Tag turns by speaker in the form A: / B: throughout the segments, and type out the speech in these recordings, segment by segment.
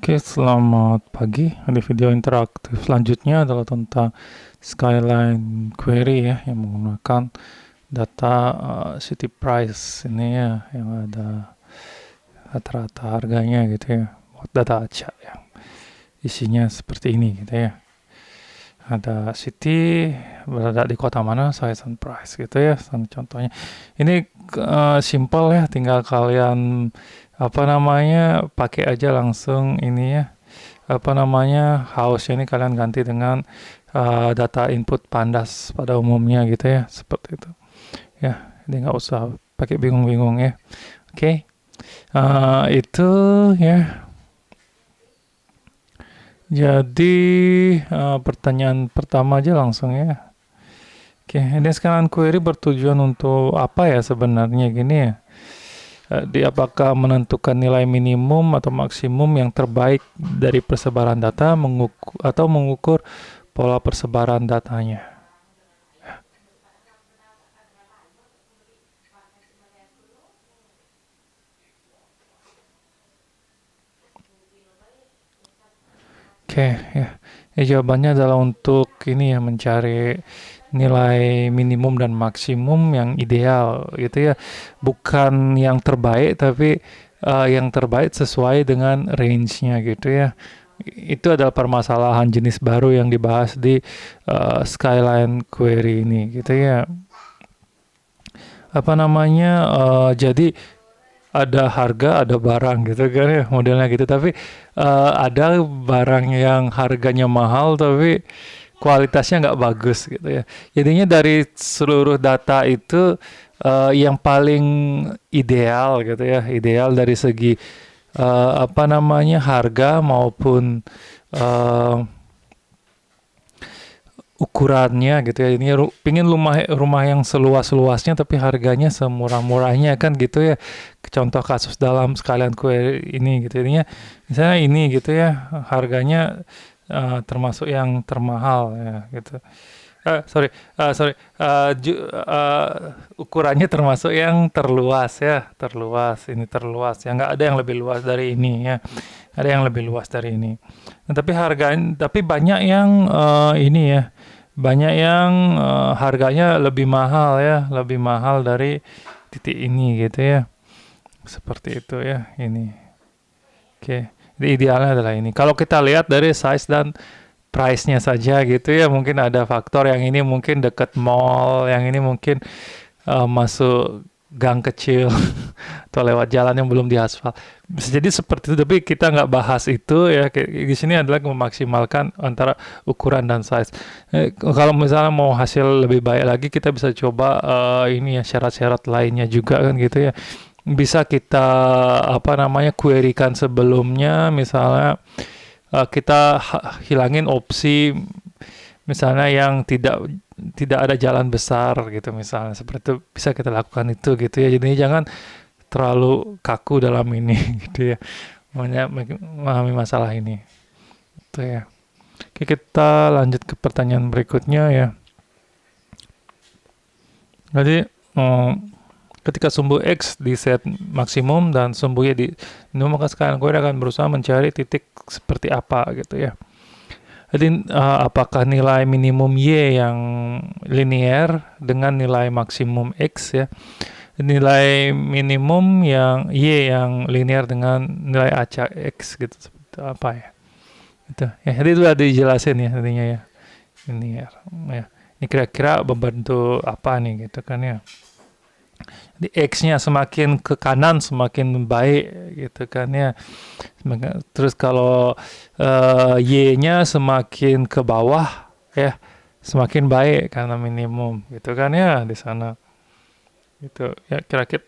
A: Oke, selamat pagi. Di video interaktif selanjutnya adalah tentang Skyline Query ya, yang menggunakan data city price ini ya, yang ada rata-rata harganya gitu ya, buat data acak yang isinya seperti ini gitu ya. Ada city berada di kota mana, size and price gitu ya. Contohnya ini simple ya, tinggal kalian pakai aja langsung ini ya, house ini kalian ganti dengan data input pandas pada umumnya gitu ya, seperti itu ya. Jadi nggak usah pakai bingung-bingung ya. Oke. Itu ya. Jadi pertanyaan pertama aja langsung ya. Oke, ini sekarang query bertujuan untuk apa ya sebenarnya gini ya. Apakah menentukan nilai minimum atau maksimum yang terbaik dari persebaran data atau mengukur pola persebaran datanya. Oke, ya. Jawabannya adalah untuk ini ya, mencari nilai minimum dan maksimum yang ideal gitu ya. Bukan yang terbaik, tapi yang terbaik sesuai dengan range-nya gitu ya. Itu adalah permasalahan jenis baru yang dibahas di Skyline Query ini gitu ya. Jadi ada harga, ada barang gitu kan ya, modelnya gitu. Tapi ada barang yang harganya mahal tapi kualitasnya nggak bagus gitu ya. Jadinya dari seluruh data itu yang paling ideal gitu ya, ideal dari segi harga maupun uh, ukurannya gitu ya. Ini pingin rumah yang seluas-luasnya tapi harganya semurah-murahnya kan gitu ya. Contoh kasus dalam sekalian kue ini gitu. Ininya misalnya ini gitu ya, harganya termasuk yang termahal ya gitu. Ukurannya termasuk yang terluas ya, terluas. Ini terluas ya, nggak ada yang lebih luas dari ini ya. Ada yang lebih luas dari ini. Nah, tapi banyak yang ini ya, banyak yang harganya lebih mahal ya, lebih mahal dari titik ini gitu ya. Seperti itu ya, ini. Oke, jadi idealnya adalah ini. Kalau kita lihat dari size dan price-nya saja gitu ya, mungkin ada faktor yang ini mungkin dekat mall, yang ini mungkin masuk gang kecil atau lewat jalan yang belum diaspal. Bisa jadi seperti itu, tapi kita nggak bahas itu ya. Di sini adalah memaksimalkan antara ukuran dan size. Kalau misalnya mau hasil lebih baik lagi, kita bisa coba ini ya, syarat-syarat lainnya juga kan gitu ya. Bisa kita query-kan sebelumnya, misalnya kita hilangin opsi misalnya yang tidak ada jalan besar gitu, misalnya seperti itu bisa kita lakukan itu gitu ya. Jadi jangan terlalu kaku dalam ini gitu ya, memahami masalah ini itu ya. Oke, kita lanjut ke pertanyaan berikutnya ya. Jadi ketika sumbu X di set maksimum dan sumbu Y di minimum, maka sekarang gue akan berusaha mencari titik seperti apa gitu ya. Jadi apakah nilai minimum Y yang linear dengan nilai maksimum X ya. Nilai minimum yang Y yang linear dengan nilai acak X gitu, seperti apa ya. Itu ya, jadi itu udah dijelasin ya tadinya ya. Linear ya. Ini kira-kira membantu apa nih gitu kan ya. Di X-nya semakin ke kanan semakin baik gitu kan ya. Terus kalau Y-nya semakin ke bawah ya, semakin baik karena minimum gitu kan ya di sana. Itu ya, kira-kira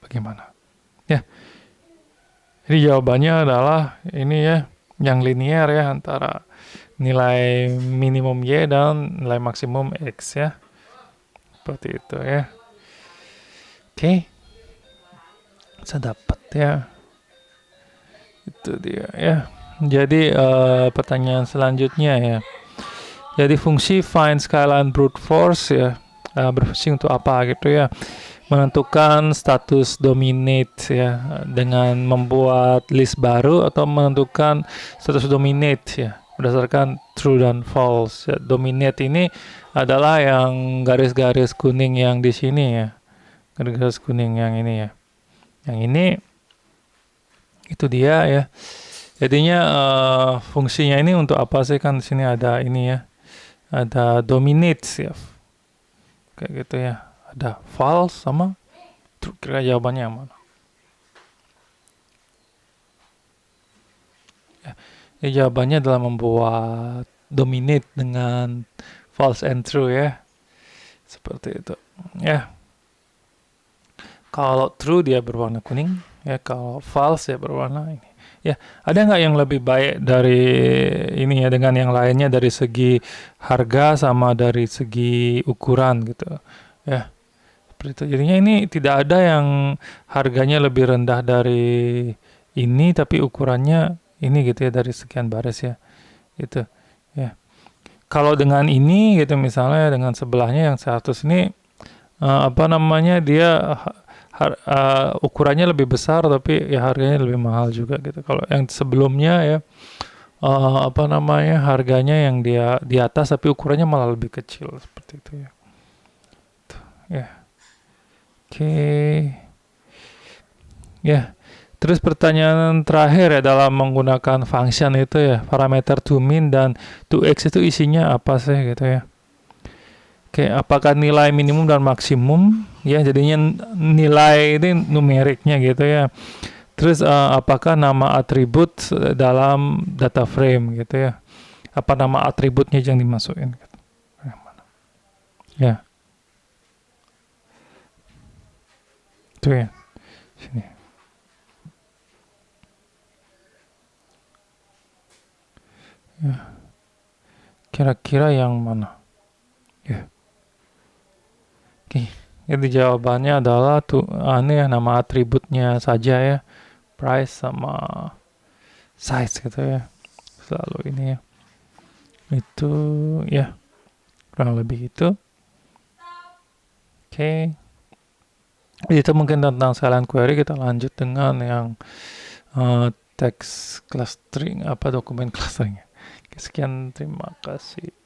A: bagaimana? Ya. Jadi jawabannya adalah ini ya, yang linear ya, antara nilai minimum Y dan nilai maksimum X ya. Seperti itu ya. Oke, saya dapat ya. Itu dia ya. Jadi pertanyaan selanjutnya ya. Jadi fungsi find skyline brute force ya, berfungsi untuk apa gitu ya. menentukan status dominate ya dengan membuat list baru atau menentukan status dominate ya berdasarkan true dan false. Ya, dominate ini adalah yang garis-garis kuning yang di sini ya. Garis-garis kuning yang ini ya. Yang ini itu dia ya. Jadinya fungsinya ini untuk apa sih, kan di sini ada ini ya. Ada dominate ya. Kayak gitu ya. Ada false sama true. Kira jawabannya yang mana? Ya, jawabannya adalah membuat dominate dengan false and true ya. Seperti itu. Ya. Kalau true dia berwarna kuning, ya kalau false ya berwarna ini. Ya, ada nggak yang lebih baik dari ini ya dengan yang lainnya dari segi harga sama dari segi ukuran gitu. Ya, seperti itu. Jadinya ini tidak ada yang harganya lebih rendah dari ini tapi ukurannya ini gitu ya dari sekian baris ya. Gitu. Ya. Kalau dengan ini gitu misalnya dengan sebelahnya yang 100 ini apa namanya dia ukurannya lebih besar tapi ya harganya lebih mahal juga gitu. Kalau yang sebelumnya ya apa namanya harganya yang dia di atas tapi ukurannya malah lebih kecil seperti itu ya. Tuh, ya. Oke. Ya. Terus pertanyaan terakhir ya dalam menggunakan function itu ya parameter to min dan to x itu isinya apa sih gitu ya. Oke, apakah nilai minimum dan maksimum ya jadinya nilai ini numeriknya gitu ya. Terus apakah nama atribut dalam data frame gitu ya. Apa nama atributnya yang dimasukin gitu. Yang mana? Ya, itu ya. Sini. Ya. Kira-kira yang mana? Ya. Oke. Jadi jawabannya adalah tuh aneh ya nama atributnya saja ya. Price sama size gitu ya. Selalu ini ya. Itu ya kurang lebih itu. Oke. Itu mungkin tentang sekalian query. Kita lanjut dengan yang text clustering apa dokumen clustering. Sekian, terima kasih.